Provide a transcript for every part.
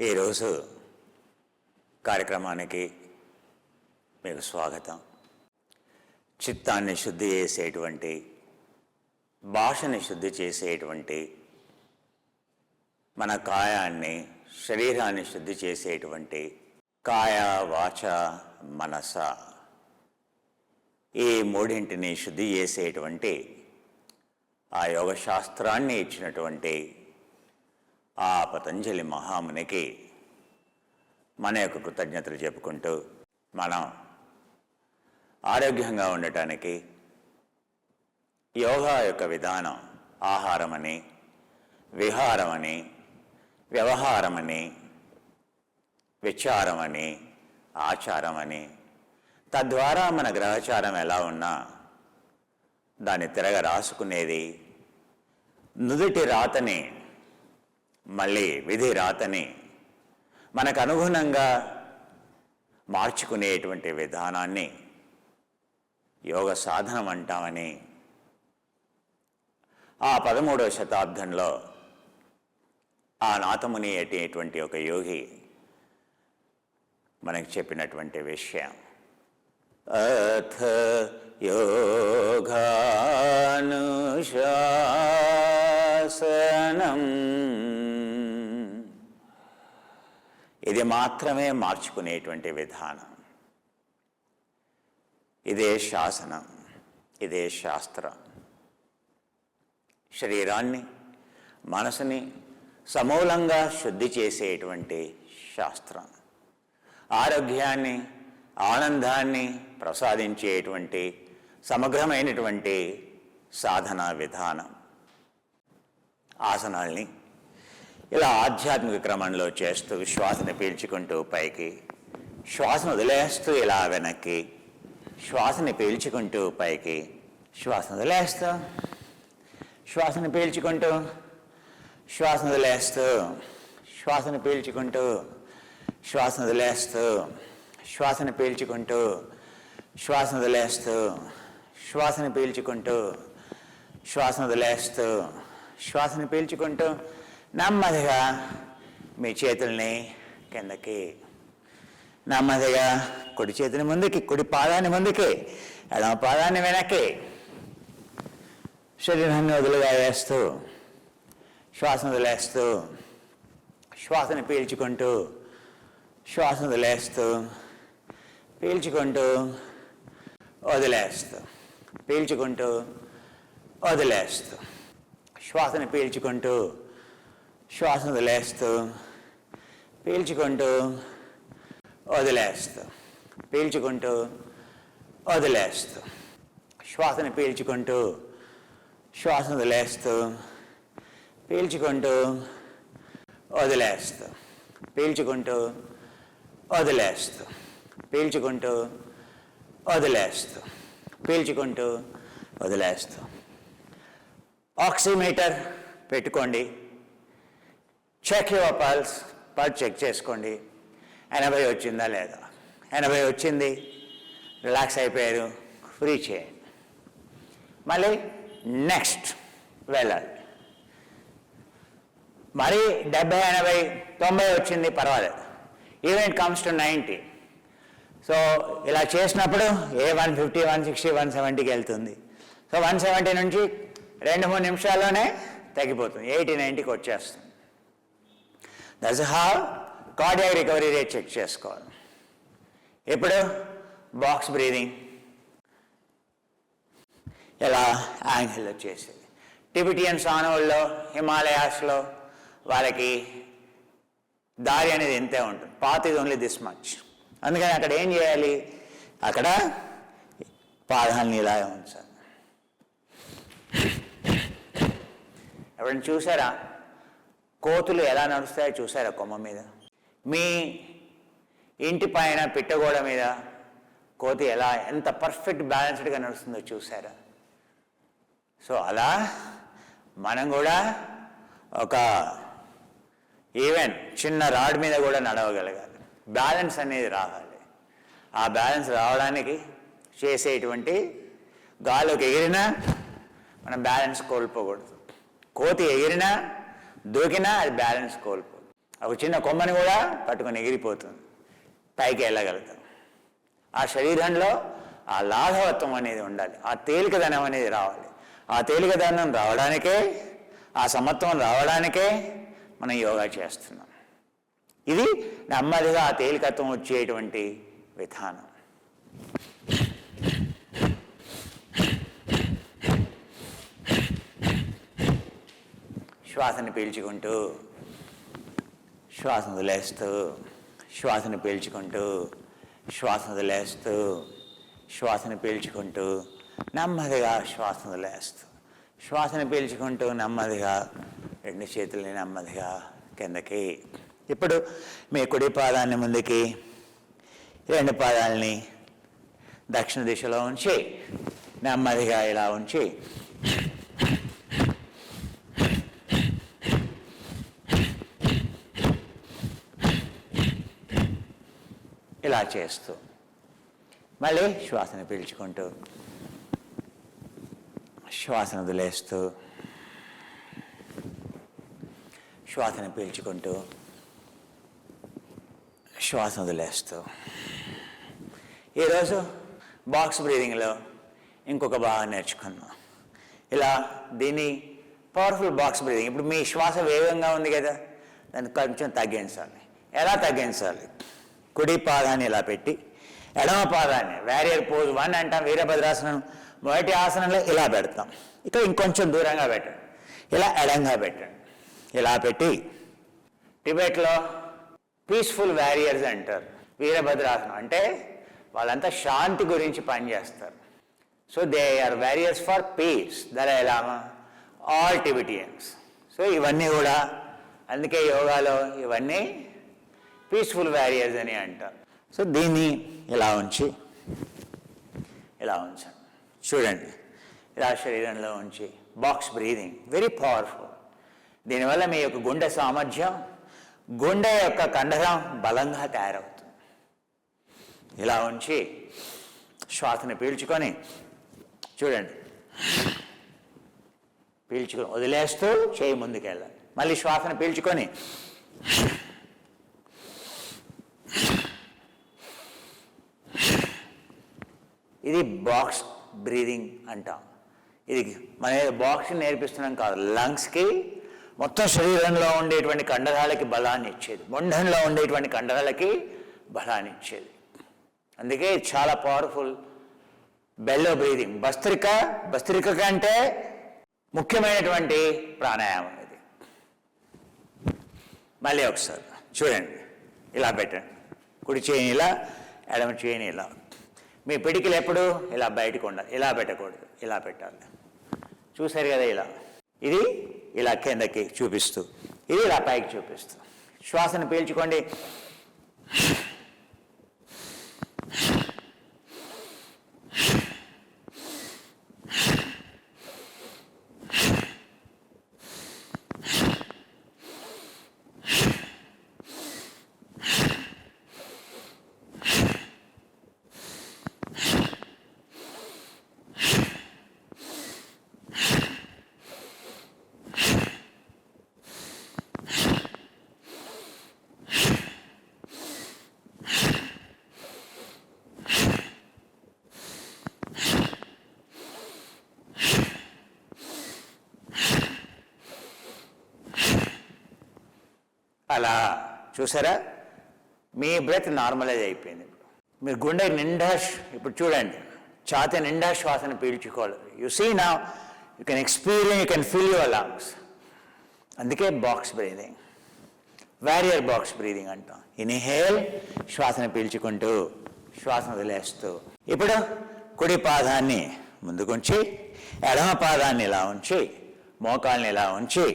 ఈరోజు కార్యక్రమానికి మీకు స్వాగతం. చిత్తాన్ని శుద్ధి చేసేటువంటి, భాషని శుద్ధి చేసేటువంటి, మన కాయాన్ని, శరీరాన్ని శుద్ధి చేసేటువంటి కాయ, వాచ, మనస, ఈ మూడింటిని శుద్ధి చేసేటువంటి ఆ యోగ శాస్త్రాన్ని ఇచ్చినటువంటి ఆ పతంజలి మహామునికి మన యొక్క కృతజ్ఞతలు చెప్పుకుంటూ, మనం ఆరోగ్యంగా ఉండటానికి యోగా యొక్క విధానం ఆహారమని, విహారమని, వ్యవహారమని, విచారమని, ఆచారమని, తద్వారా మన గ్రహచారం ఎలా ఉన్నా దాన్ని తిరగ రాసుకునేది, నుదుటి రాతని మళ్ళీ విధి రాతని మనకు అనుగుణంగా మార్చుకునేటువంటి విధానాన్ని యోగ సాధనం అంటామని ఆ 13వ శతాబ్దంలో ఆ నాథముని అనేటువంటి ఒక యోగి మనకు చెప్పినటువంటి విషయం. అథ యోగానుశాసనం, ఇది మాత్రమే మార్చుకునేటువంటి విధానం. ఇదే శాసనం, ఇదే శాస్త్రం. శరీరాన్ని, మనసుని సమూలంగా శుద్ధి చేసేటువంటి శాస్త్రం. ఆరోగ్యాన్ని, ఆనందాన్ని ప్రసాదించేటువంటి సమగ్రమైనటువంటి సాధనా విధానం. ఆసనాల్ని ఇలా ఆధ్యాత్మిక క్రమంలో చేస్తూ శ్వాసను పీల్చుకుంటూ పైకి, శ్వాసను వదిలేస్తూ ఇలా వెనక్కి, శ్వాసని పీల్చుకుంటూ పైకి, శ్వాసను వదిలేస్తూ, శ్వాసను పీల్చుకుంటూ, శ్వాసను వదిలేస్తూ, శ్వాసను పీల్చుకుంటూ, శ్వాసను వదిలేస్తూ, శ్వాసను పీల్చుకుంటూ, శ్వాసను వదిలేస్తూ, శ్వాసను పీల్చుకుంటూ, శ్వాసను వదిలేస్తూ, శ్వాసను పీల్చుకుంటూ, నెమ్మదిగా మీ చేతుల్ని కిందకి, నెమ్మదిగా కుడి చేతిని ముందుకి, కుడి పాదాన్ని ముందుకి, ఎడమ పాదాన్ని వెనక్కి, శరీరాన్ని వదులుగా వేస్తూ, శ్వాసను వదిలేస్తూ, శ్వాసను పీల్చుకుంటూ, శ్వాసను వదిలేస్తూ, పీల్చుకుంటూ, వదిలేస్తూ, పీల్చుకుంటూ, వదిలేస్తూ, శ్వాసను పీల్చుకుంటూ, శ్వాసను వదిలేస్తూ, పీల్చుకుంటూ, వదిలేస్తూ, పీల్చుకుంటూ, వదిలేస్తూ, శ్వాసను పీల్చుకుంటూ, శ్వాసను వదిలేస్తూ, పీల్చుకుంటూ, వదిలేస్తూ, పీల్చుకుంటూ, వదిలేస్తూ, పీల్చుకుంటూ, వదిలేస్తూ, పీల్చుకుంటూ, వదిలేస్తూ. ఆక్సిమీటర్ పెట్టుకోండి. చెక్ యువర్ పల్స్ చెక్ చేసుకోండి. 80 వచ్చిందా లేదా? 80 వచ్చింది, రిలాక్స్ అయిపోయారు, ఫ్రీ చేయండి. మళ్ళీ నెక్స్ట్ వెళ్ళాలి. మరి 70, 80, 90 వచ్చింది, పర్వాలేదు. Event comes to 90. సో ఇలా చేసినప్పుడు 150, 160, 170కి వెళ్తుంది. సో 170 నుంచి 2-3 నిమిషాల్లోనే తగ్గిపోతుంది, 80, 90కి వచ్చేస్తుంది. That's how cardiac recovery rate check చేసుకోవాలి. ఇప్పుడు బాక్స్ బ్రీదింగ్, ఇలా యాంగిల్లో చేసేది. టిబెటియన్ సానువుల్లో, హిమాలయాస్లో వాళ్ళకి దారి అనేది ఇంతే ఉంటుంది. పాత్ ఇది ఓన్లీ దిస్ మచ్. అందుకని అక్కడ ఏం చేయాలి? అక్కడ పాదాలని ఇలా ఉంచాలి. ఎప్పుడైనా చూసారా కోతులు ఎలా నడుస్తాయో? చూసారా కొమ్మ మీద? మీ ఇంటి పైన పిట్టగోడ మీద కోతి ఎలా, ఎంత పర్ఫెక్ట్ బ్యాలెన్స్డ్గా నడుస్తుందో చూసారా? సో అలా మనం కూడా ఒక ఈవెన్ చిన్న రాడ్ మీద కూడా నడవగలగాలి. బ్యాలెన్స్ అనేది రావాలి. ఆ బ్యాలెన్స్ రావడానికి చేసేటువంటి గాలికి ఎగిరినా మనం బ్యాలెన్స్ కోల్పోకూడదు. కోతి ఎగిరినా దూకినా అది బ్యాలెన్స్ కోల్పోదు. ఒక చిన్న కొమ్మని కూడా పట్టుకొని ఎగిరిపోతుంది, పైకి వెళ్ళగలుగుతాం. ఆ శరీరంలో ఆ లాఘవత్వం అనేది ఉండాలి, ఆ తేలికదనం అనేది రావాలి. ఆ తేలికదనం రావడానికే, ఆ సమత్వం రావడానికే మనం యోగా చేస్తున్నాం. ఇది నెమ్మదిగా ఆ తేలికత్వం వచ్చేటువంటి విధానం. శ్వాసని పీల్చుకుంటూ, శ్వాసను వదిలేస్తూ, శ్వాసను పీల్చుకుంటూ, శ్వాసను వదిలేస్తూ, శ్వాసను పీల్చుకుంటూ, నెమ్మదిగా శ్వాసను వదిలేస్తూ, శ్వాసను పీల్చుకుంటూ నెమ్మదిగా రెండు చేతుల్ని నెమ్మదిగా కిందకి. ఇప్పుడు మీ కుడి పాదాన్ని ముందుకి, రెండు పాదాలని దక్షిణ దిశలో ఉంచి నెమ్మదిగా ఇలా ఉంచి ఇలా చేస్తూ మళ్ళీ శ్వాసను పీల్చుకుంటూ, శ్వాసను వదిలేస్తూ, శ్వాసను పీల్చుకుంటూ, శ్వాసను వదిలేస్తూ. ఈరోజు బాక్స్ బ్రీదింగ్లో ఇంకొక బాగా నేర్చుకున్నాం. ఇలా దీన్ని పవర్ఫుల్ బాక్స్ బ్రీదింగ్. ఇప్పుడు మీ శ్వాస వేగంగా ఉంది కదా, దాన్ని కొంచెం తగ్గించాలి. ఎలా తగ్గించాలి? కుడి పాదాన్ని ఇలా పెట్టి, ఎడమ పాదాన్ని వారియర్ పోజ్ 1 అంటాం, వీరభద్రాసనం మొదటి ఆసనంలో ఇలా పెడతాం. ఇక్కడ ఇంకొంచెం దూరంగా పెట్టండి, ఇలా ఎడంగా పెట్టండి. ఇలా పెట్టి టిబెట్లో పీస్ఫుల్ వారియర్స్ అంటారు. వీరభద్రాసనం అంటే వాళ్ళంతా శాంతి గురించి పనిచేస్తారు. So they are warriors for peace, Dalai Lama, all Tibetans. So ఇవన్నీ కూడా అందుకే యోగాలో ఇవన్నీ పీస్ఫుల్ వారియర్స్ అని అంటారు. సో దీన్ని ఇలా ఉంచి, ఇలా ఉంచండి. చూడండి, ఇలా శరీరంలో ఉంచి బాక్స్ బ్రీదింగ్ వెరీ పవర్ఫుల్. దీనివల్ల మీ యొక్క గుండె సామర్థ్యం, గుండె యొక్క కండరం బలంగా తయారవుతుంది. ఇలా ఉంచి శ్వాసను పీల్చుకొని చూడండి, పీల్చుకొని వదిలేస్తూ చేయి ముందుకెళ్ళాలి. మళ్ళీ శ్వాసను పీల్చుకొని ఇది బాక్స్ బ్రీదింగ్ అంటాం. ఇది మన బాక్స్ నేర్పిస్తున్నాం కాదు, లంగ్స్కి మొత్తం శరీరంలో ఉండేటువంటి కండరాలకి బలాన్ని ఇచ్చేది, మొండంలో ఉండేటువంటి కండరాలకి బలాన్ని ఇచ్చేది. అందుకే చాలా పవర్ఫుల్ బెల్లో బ్రీదింగ్. భస్త్రిక కంటే ముఖ్యమైనటువంటి ప్రాణాయామం ఇది. మళ్ళీ ఒకసారి చూడండి, ఇలా పెట్టండి. కుడి చేయిని ఇలా, ఎడమ చేయిని ఇలా. మీ పిడికిలు ఎప్పుడు ఇలా బయటకు ఉండాలి, ఇలా పెట్టకూడదు, ఇలా పెట్టాలి. చూసారు కదా, ఇలా. ఇది ఇలా కిందకి చూపిస్తూ, ఇది ఇలా పైకి చూపిస్తూ. శ్వాసను పీల్చుకోండి, అలా. చూసారా, మీ బ్రెత్ నార్మలైజ్ అయిపోయింది. ఇప్పుడు మీరు గుండె నిండా, ఇప్పుడు చూడండి, ఛాతీ నిండా శ్వాసను పీల్చుకోవాలి. You see now, you can experience, you can feel your lungs. అందుకే box breathing, warrior box breathing అంటాం. ఇన్హేల్, శ్వాసను పీల్చుకుంటూ, శ్వాసను వదిలేస్తూ. ఇప్పుడు కుడి పాదాన్ని ముందుకుంచి, ఎడమ పాదాన్ని ఇలా ఉంచి, మోకాల్ని ఇలా ఉంచి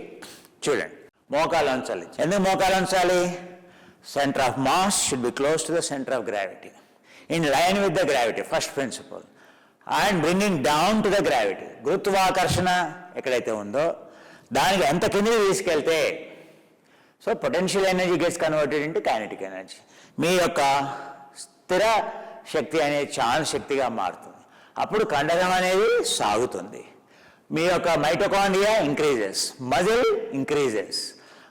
చూడండి, మోకాలు ఉంచాలి. ఎందుకు మోకాలు ఉంచాలి? Centre of mass should be close to the centre of gravity, in line with the gravity, first principle. And bringing down to the gravity, గురుత్వాకర్షణ ఎక్కడైతే ఉందో దానికి ఎంత కిందకి తీసుకెళ్తే, so potential energy gets converted into kinetic energy. మీ యొక్క స్థిర శక్తి అనేది చాలా శక్తిగా మారుతుంది. అప్పుడు కండరం అనేది సాగుతుంది. మీ యొక్క మైటోకాండ్రియా ఇంక్రీజెస్, మజిల్ ఇంక్రీజెస్,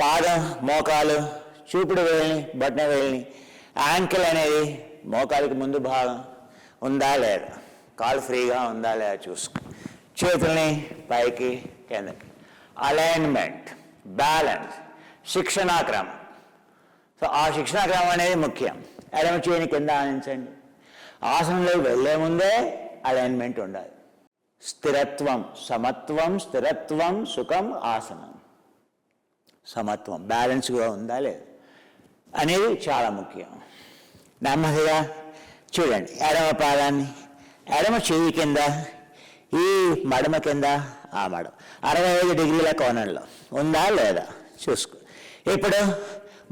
పాదం, మోకాలు, చూపుడు వేలిని, బొటన వేలిని, యాంకిల్ అనేది మోకాలికి ముందు భాగం ఉందా లేదా, కాలు ఫ్రీగా ఉందా లేదా చూసుకో. చేతుల్ని పైకి కిందకి. Alignment, balance, శిక్షణాక్రమం. సో ఆ శిక్షణాక్రమం అనేది ముఖ్యం. ఎడమ చేయిని కింద ఆనించండి. ఆసనంలోకి వెళ్ళే ముందే అలైన్మెంట్ ఉండాలి. స్థిరత్వం, సమత్వం, స్థిరత్వం, సుఖం, ఆసనం. సమత్వం, బ్యాలెన్స్గా ఉందా లేదు అనేది చాలా ముఖ్యం. నెమ్మదిగా చూడండి. ఎడమ పాదాన్ని ఎడమ చెయ్యి కింద, ఈ మడమ కింద, ఆ మడమ 65 డిగ్రీల కోణంలో ఉందా లేదా చూసుకో. ఇప్పుడు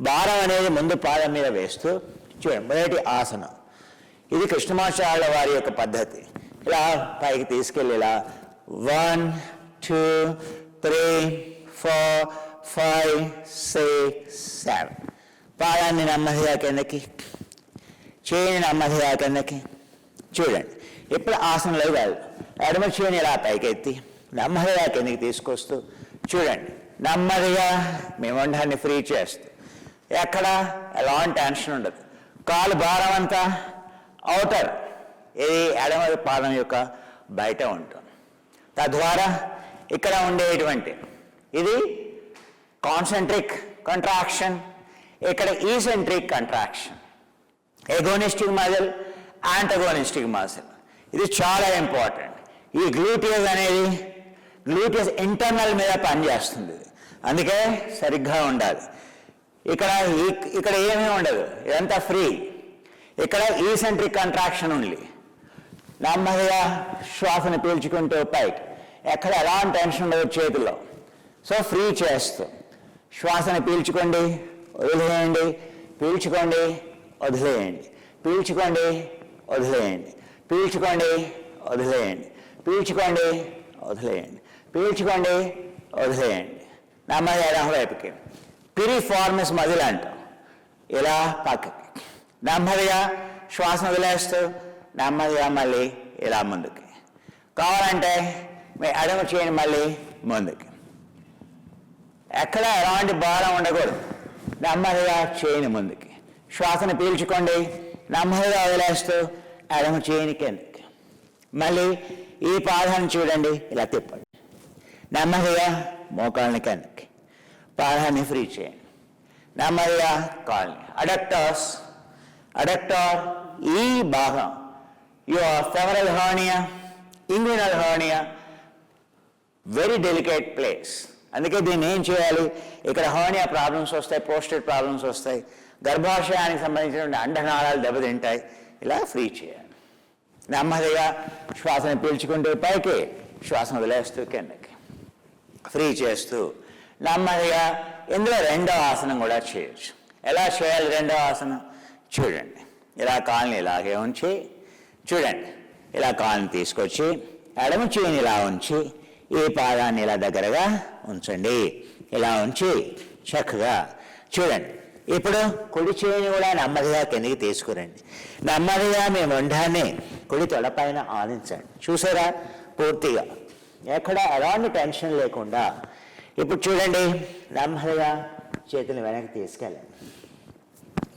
భారం అనేది ముందు పాదం మీద వేస్తూ చూడండి. మొదటి ఆసనం ఇది కృష్ణమాచార్యుల వారి యొక్క పద్ధతి. ఇలా పైకి తీసుకెళ్ళి ఇలా 1 2 3 4 5 6 7. పాదాన్ని నెమ్మదిగా కిందకి, చేయిని నెమ్మదిగా కిందకి. చూడండి. ఇప్పుడు ఆసనంలో వెళ్ళదు. ఎడమ చేయిని ఇలా పైకెత్తి నెమ్మదిగా కిందకి తీసుకొస్తూ చూడండి. నెమ్మదిగా మీ మొండాన్ని ఫ్రీ చేస్తూ, ఎక్కడ ఎలాంటి టెన్షన్ ఉండదు. కాలు భారం అంతా అవుటర్, ఇది ఎడమ పాదం యొక్క బయట ఉంటుంది. తద్వారా ఇక్కడ ఉండేటువంటి ఇది కాన్సెంట్రిక్ కంట్రాక్షన్, ఇక్కడ eccentric contraction. Agonistic muscle, antagonistic muscle. ఇది చాలా ఇంపార్టెంట్. ఈ గ్లూటియస్ అనేది గ్లూటియస్ ఇంటర్నల్ మీద పనిచేస్తుంది. అందుకే సరిగ్గా ఉండాలి. ఇక్కడ ఏమీ ఉండదు, ఇదంతా ఫ్రీ. ఇక్కడ ఈసెంట్రిక్ కంట్రాక్షన్ ఉంది. నెమ్మదిగా శ్వాసను పీల్చుకుంటూ పైకి, ఎక్కడ ఎలాంటి టెన్షన్ ఉండదు చేతుల్లో. సో ఫ్రీ చేస్తూ శ్వాసను పీల్చుకోండి, వదిలేయండి, పీల్చుకోండి, వదిలేయండి, పీల్చుకోండి, వదిలేయండి, పీల్చుకోండి, వదిలేయండి, పీల్చుకోండి, వదిలేయండి, పీల్చుకోండి, వదిలేయండి. నెమ్మదిగా ఎడమ వైపుకి పిరిఫార్మస్ మజిల్ అంటాం. ఇలా పక్కకి నెమ్మదిగా శ్వాస వదిలేస్తూ నెమ్మదిగా మళ్ళీ ఇలా ముందుకి. కావాలంటే మీ ఎడమ చేయండి మళ్ళీ ముందుకి. ఎక్కడ ఎలాంటి భారం ఉండకూడదు. నెమ్మదిగా చేయిని ముందుకి, శ్వాసను పీల్చుకోండి, నెమ్మదిగా వదిలేస్తూ ఎడమ చేయిని కిందకి. మళ్ళీ ఈ పాదాన్ని చూడండి, ఇలా తిప్పండి. నెమ్మదిగా మోకాళ్ళని కిందకి, పాదాన్ని ఫ్రీ చేయండి. నెమ్మదిగా కాళ్ళని అడక్టర్ ఈ భాగం your femoral hernia, inguinal hernia, very delicate place. అందుకే దీన్ని ఏం చేయాలి? ఇక్కడ హర్నియా ప్రాబ్లమ్స్ వస్తాయి, ప్రోస్టేట్ ప్రాబ్లమ్స్ వస్తాయి, గర్భాశయానికి సంబంధించిన అండనాళాలు దెబ్బతింటాయి. ఇలా ఫ్రీ చేయాలి. నెమ్మదిగా శ్వాసను పీల్చుకుంటూ పైకి, శ్వాసను వదిలేస్తూ కిందకి, ఫ్రీ చేస్తూ నెమ్మదిగా. ఇందులో రెండో ఆసనం కూడా చేయొచ్చు. ఎలా చేయాలి రెండో ఆసనం? చూడండి. ఇలా కాళ్ళని ఇలాగే ఉంచి, చూడండి, ఇలా కాళ్ళని తీసుకొచ్చి ఎడమ చేయిని ఇలా ఉంచి, ఈ పాదాన్ని ఇలా దగ్గరగా ఉంచండి. ఇలా ఉంచి చక్కగా చూడండి. ఇప్పుడు కుడి చేయిని కూడా నెమ్మదిగా కిందికి తీసుకురండి. నెమ్మదిగా మీ మొండాన్ని కుడి తొడపైన ఆనించండి. చూసారా? పూర్తిగా ఎక్కడ ఎలాంటి టెన్షన్ లేకుండా. ఇప్పుడు చూడండి, నెమ్మదిగా చేతుల్ని వెనక్కి తీసుకెళ్ళండి.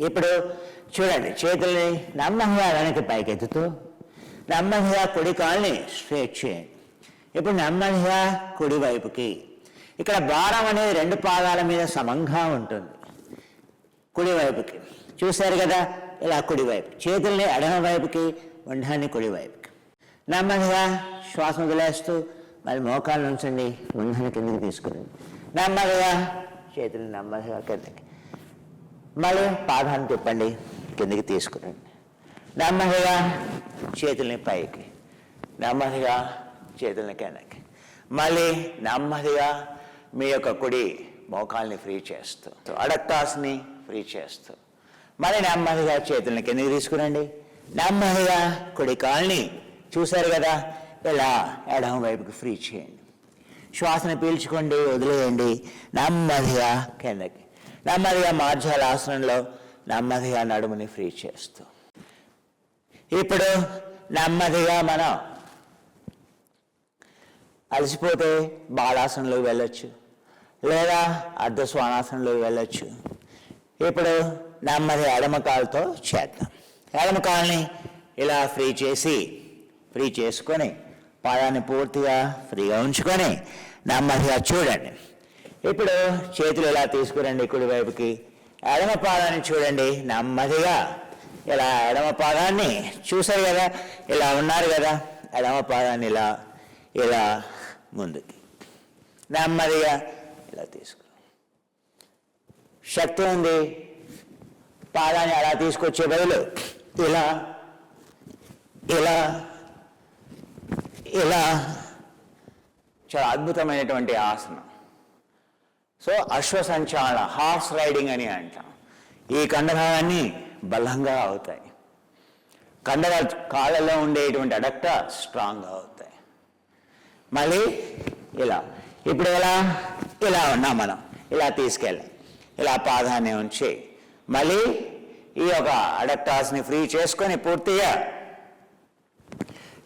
ఇప్పుడు చూడండి, చేతుల్ని నెమ్మదిగా వెనక్కి పైకెత్తుతూ నెమ్మదిగా కుడి కాల్ని స్ట్రేట్ చేయండి. ఇప్పుడు నెమ్మదిగా కుడి వైపుకి. ఇక్కడ భారం అనేది రెండు పాదాల మీద సమంగా ఉంటుంది. కుడి వైపుకి చూశారు కదా, ఇలా కుడివైపు చేతుల్ని ఎడమ వైపుకి, మొండాన్ని కుడివైపుకి. నెమ్మదిగా శ్వాస వదిలేస్తూ మళ్ళీ మోకాళ్ళు ఉంచండి, మొండాన్ని కిందకి తీసుకురండి. నెమ్మదిగా చేతులు నెమ్మదిగా కిందకి, మళ్ళీ పాదాన్ని తిప్పండి, కిందకి తీసుకురండి. నెమ్మదిగా చేతుల్ని పైకి, నెమ్మదిగా చేతుల్ని కిందకి, మళ్ళీ నెమ్మదిగా మీ యొక్క కుడి మోకాల్ని ఫ్రీ చేస్తూ, అడక్టాస్ని ఫ్రీ చేస్తూ, మళ్ళీ నెమ్మదిగా చేతుల్ని కిందకి తీసుకురండి. నెమ్మదిగా కుడి కాల్ని చూశారు కదా, ఇలా ఎడమ వైపుకి ఫ్రీ చేయండి. శ్వాసను పీల్చుకోండి, వదిలేయండి, నెమ్మదిగా కిందకి. నెమ్మదిగా మార్జాలాసనంలో నెమ్మదిగా నడుముని ఫ్రీ చేస్తూ. ఇప్పుడు నెమ్మదిగా మనం అలసిపోతే బాలాసనంలోకి వెళ్ళొచ్చు, లేదా అర్ధ శ్వానాసనంలో వెళ్ళొచ్చు. ఇప్పుడు నెమ్మది ఎడమ కాలుతో చేద్దాం. ఎడమ కాలుని ఇలా ఫ్రీ చేసుకొని పాదాన్ని పూర్తిగా ఫ్రీగా ఉంచుకొని నెమ్మదిగా చూడండి. ఇప్పుడు చేతులు ఇలా తీసుకురండి కుడివైపుకి. ఎడమ పాదాన్ని చూడండి నెమ్మదిగా. ఇలా ఎడమ పాదాన్ని చూసారు కదా, ఇలా ఉన్నారు కదా, ఎడమ పాదాన్ని ఇలా ముందుకి నెమ్మదిగా ఇలా తీసుకు. శక్తి ఉంది, పాదాన్ని అలా తీసుకొచ్చే బదులు ఇలా ఇలా ఇలా చాలా అద్భుతమైనటువంటి ఆసనం. సో అశ్వసంచాలన, హార్స్ రైడింగ్ అని అంటాం. ఈ కండరాలన్నీ బలంగా అవుతాయి. కండరాలు కాళ్ళలో ఉండేటువంటి అడక్టర్ స్ట్రాంగ్గా అవుతాయి. మళ్ళీ ఇలా. ఇప్పుడు ఇలా ఉన్నాం మనం. ఇలా తీసుకెళ్ళాం. ఇలా పాదాన్ని ఉంచి మళ్ళీ ఈ యొక్క అడక్టార్స్ని ఫ్రీ చేసుకొని పూర్తిగా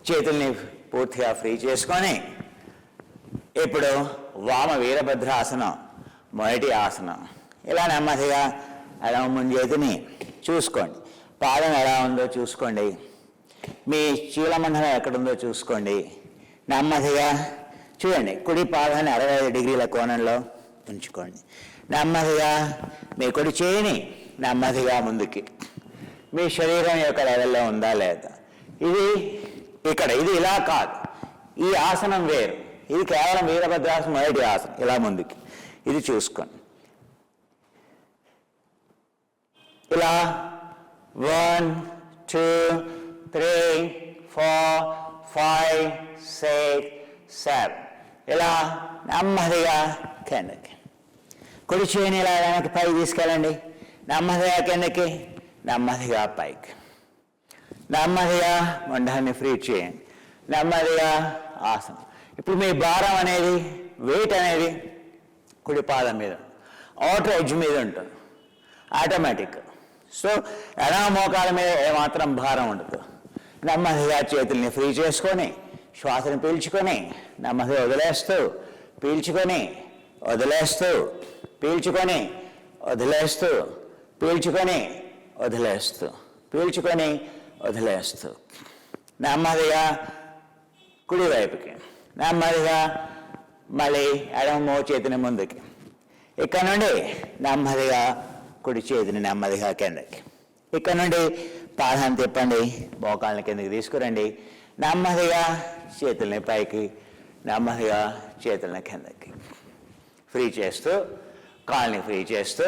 చేతుల్ని పూర్తిగా ఫ్రీ చేసుకొని ఇప్పుడు వామ వీరభద్రాసనం, మొదటి ఆసనం. ఇలా నెమ్మదిగా ఎడమ ముందు చేతిని చూసుకోండి. పాదం ఎలా ఉందో చూసుకోండి. మీ చీలమండలం ఎక్కడుందో చూసుకోండి. నెమ్మదిగా చూడండి. కుడి పాదాన్ని 65 డిగ్రీల కోణంలో ఉంచుకోండి. నెమ్మదిగా మీ కుడి చేయిని నెమ్మదిగా ముందుకి. మీ శరీరం యొక్క లెవెల్లో ఉందా లేదా. ఇది ఇక్కడ, ఇది ఇలా కాదు. ఈ ఆసనం వేరు. ఇది కేవలం వీరభద్రాసనం మొదటి ఆసనం. ఇలా ముందుకి ఇది చూసుకోండి. ఇలా 1 2 3 4 5 6 7 ఇలా నెమ్మదిగా కిందకి. కుడి చేయిని ఇలా వెనక్కి పైకి తీసుకెళ్ళండి. నెమ్మదిగా కిందకి, నెమ్మదిగా పైకి. నెమ్మదిగా మొండాన్ని ఫ్రీ చేయండి. నెమ్మదిగా ఆసనం. ఇప్పుడు మీ భారం అనేది, వెయిట్ అనేది కుడి పాదం మీద, అవుటర్ ఎడ్జ్ మీద ఉంటుంది ఆటోమేటిక్. సో ఎడమ మోకాల మీద ఏమాత్రం భారం ఉండదు. నెమ్మదిగా చేతుల్ని ఫ్రీ చేసుకొని శ్వాసను పీల్చుకొని నెమ్మదిగా వదిలేస్తూ, పీల్చుకొని వదిలేస్తూ, పీల్చుకొని వదిలేస్తూ, పీల్చుకొని వదిలేస్తూ, పీల్చుకొని వదిలేస్తూ నెమ్మదిగా కుడివైపుకి. నెమ్మదిగా మళ్ళీ ఎడమ చేతిని ముందుకి. ఇక్కడ నుండి నెమ్మదిగా కుడి చేతిని నెమ్మదిగా కిందకి. ఇక్కడ నుండి పాదాన్ని తిప్పండి, మోకాళ్ళని కిందకి తీసుకురండి. నెమ్మదిగా చేతుల్ని పైకి, నెమ్మదిగా చేతుల్ని కిందకి ఫ్రీ చేస్తూ, కాళ్ళని ఫ్రీ చేస్తూ.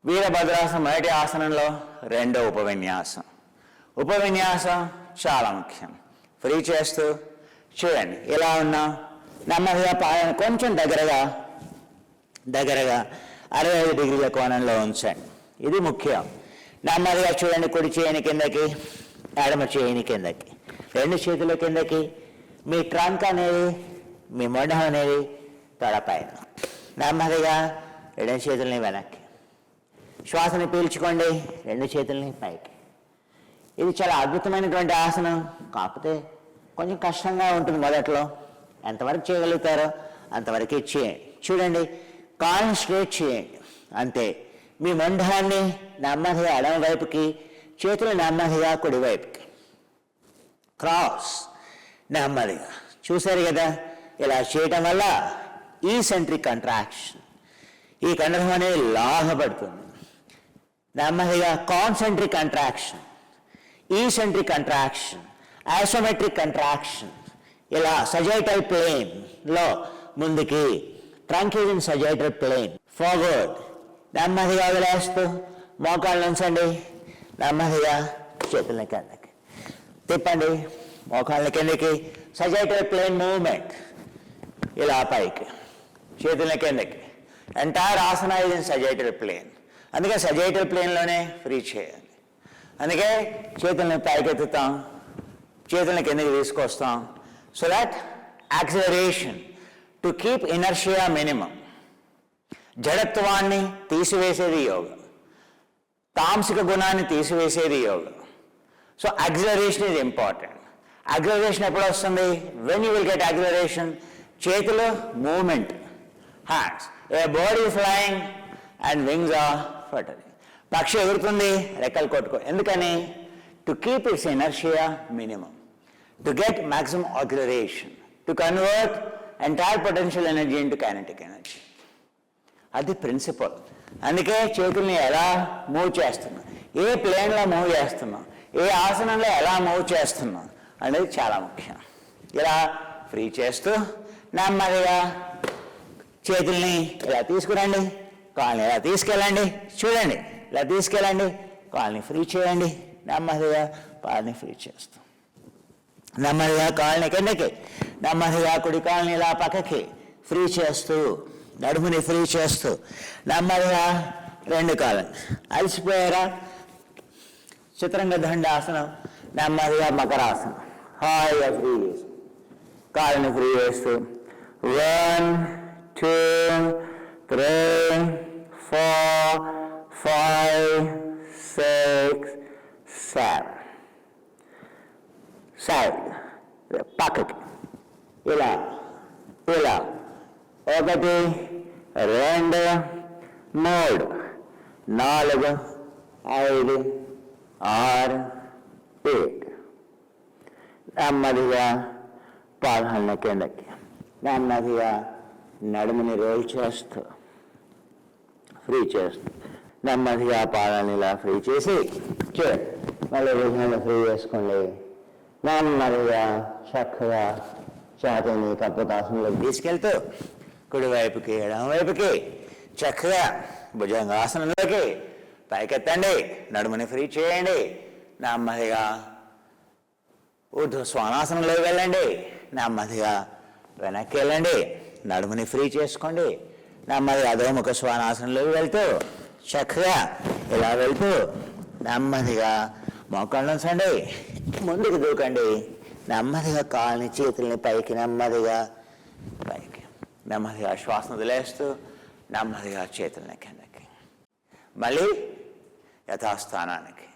వీరభద్రాసనం మొదటి ఆసనంలో రెండో ఉపవిన్యాసం. ఉపవిన్యాసం చాలా ముఖ్యం. ఫ్రీ చేస్తూ చూడండి. ఇలా ఉన్నాం. నెమ్మదిగా పాదాన్ని కొంచెం దగ్గరగా 65 డిగ్రీల కోణంలో ఉంచండి. ఇది ముఖ్యం. నెమ్మదిగా చూడండి. కుడి చేయిని కిందకి, ఎడమ చేయిని కిందకి, రెండు చేతుల కిందకి. మీ ట్రంక్ అనేది, మీ మొండం అనేది తొడపైన. నెమ్మదిగా రెండు చేతుల్ని వెనక్కి. శ్వాసని పీల్చుకోండి, రెండు చేతుల్ని పైకి. ఇది చాలా అద్భుతమైనటువంటి ఆసనం. కాకపోతే కొంచెం కష్టంగా ఉంటుంది మొదట్లో. ఎంతవరకు చేయగలుగుతారో అంతవరకు చేయండి. చూడండి, కాళ్ళని స్ట్రేట్ చేయండి, అంతే. మీ మొండాన్ని నెమ్మదిగా ఎడమ వైపుకి, చేతులు నెమ్మదిగా కుడివైపుకి. క్రాస్ నెమ్మదిగా. చూశారు కదా, ఇలా చేయటం వల్ల ఈ సెంట్రిక్ కంట్రాక్షన్, ఈ కండరం అనేది లాగబడుతుంది. నెమ్మదిగా concentric contraction, eccentric contraction, isometric contraction. ఇలా సజైటల్ ప్లేన్లో ముందుకి, trunk in sagittal plane, forward. నెమ్మదిగా వదిలేస్తూ మోకాళ్ళు ఉంచండి. నెమ్మదిగా చేతులని కిందకి తిప్పండి, మోకాళ్ళ కిందకి. Sagittal plane movement. ఇలా పైకి, చేతులని కిందకి. ఎంటైర్ ఆసన ఇది సజైటల్ ప్లేన్. అందుకే సజైటల్ ప్లేన్లోనే ఫ్రీ చేయాలి. అందుకే చేతుల్ని పైకెత్తుతాం, చేతుల్ని కిందకి తీసుకొస్తాం. So that acceleration to keep inertia minimum. జడత్వాన్ని తీసివేసేది యోగ, తాంసిక గుణాన్ని తీసివేసేది యోగ. So acceleration is important. Acceleration ఎప్పుడు వస్తుంది? When you will get acceleration, చేతిలో movement hands. A bird is flying and wings are fluttering. పక్షి ఎగురుతుంది, రెక్కలు కొట్టుకో. ఎందుకని? To keep it's inertia minimum, to get maximum acceleration, to convert entire potential energy into kinetic energy. అది principal. అందుకే చేతుల్ని ఎలా మూవ్ చేస్తున్నాం, ఏ ప్లేన్లో మూవ్ చేస్తున్నాం, ఏ ఆసనంలో ఎలా మూవ్ చేస్తున్నాం అనేది చాలా ముఖ్యం. ఇలా ఫ్రీ చేస్తూ నెమ్మదిగా చేతుల్ని ఇలా తీసుకురండి, కాళ్ళని ఇలా తీసుకెళ్ళండి, చూడండి ఇలా తీసుకెళ్ళండి, కాళ్ళని ఫ్రీ చేయండి, నెమ్మదిగా కాళ్ళని ఫ్రీ చేస్తూ, నెమ్మదిగా కాళ్ళని కిందకి, నెమ్మదిగా కుడి కాళ్ళని ఇలా పక్కకి ఫ్రీ చేస్తూ, నడుముని ఫ్రీ చేస్తూ, నెమ్మదిగా రెండు కాళ్ళని. అలసిపోయారా? చతురంగ దండాసనం, నెమ్మదిగా మకరాసనం, హాయిగా ఫ్రీ చేస్తూ, కాళ్ళని ఫ్రీ చేస్తూ 1 2 3 4 5 6 7 సైడ్ పక్కకి ఇలా ఇలా 1 2 3 4 5 6 7 నెమ్మదిగా పాదాలను కిందకి, నెమ్మదిగా నడుముని రోల్ చేస్తూ ఫ్రీ చేస్తూ, నెమ్మదిగా పాదాలను ఇలా ఫ్రీ చేసి చూడండి, మళ్ళీ భుజాలను ఫ్రీ చేసుకోండి. నెమ్మదిగా చక్కగా ఛాతీని కపోతాసనంలోకి తీసుకెళ్తూ కుడివైపుకి ఎడమవైపుకి చక్కగా భుజంగాసనంలోకి పైకెత్తండి, నడుముని ఫ్రీ చేయండి. నెమ్మదిగా ఊర్ధ్వ శ్వానాసనంలోకి వెళ్ళండి, నెమ్మదిగా వెనక్కి వెళ్ళండి, నడుముని ఫ్రీ చేసుకోండి. నెమ్మదిగా అధోముఖ శ్వానాసనంలోకి వెళ్తూ చక్కగా ఇలా వెళ్తూ నెమ్మదిగా మోకాళ్ళు ఉంచండి, ముందుకు దూకండి, నెమ్మదిగా కాళ్ళని చేతుల్ని పైకి నెమ్మదిగా పైకి, నెమ్మదిగా శ్వాసను వదిలేస్తూ నెమ్మదిగా చేతుల్ని కిందకి, మళ్ళీ యథాస్థానానికి.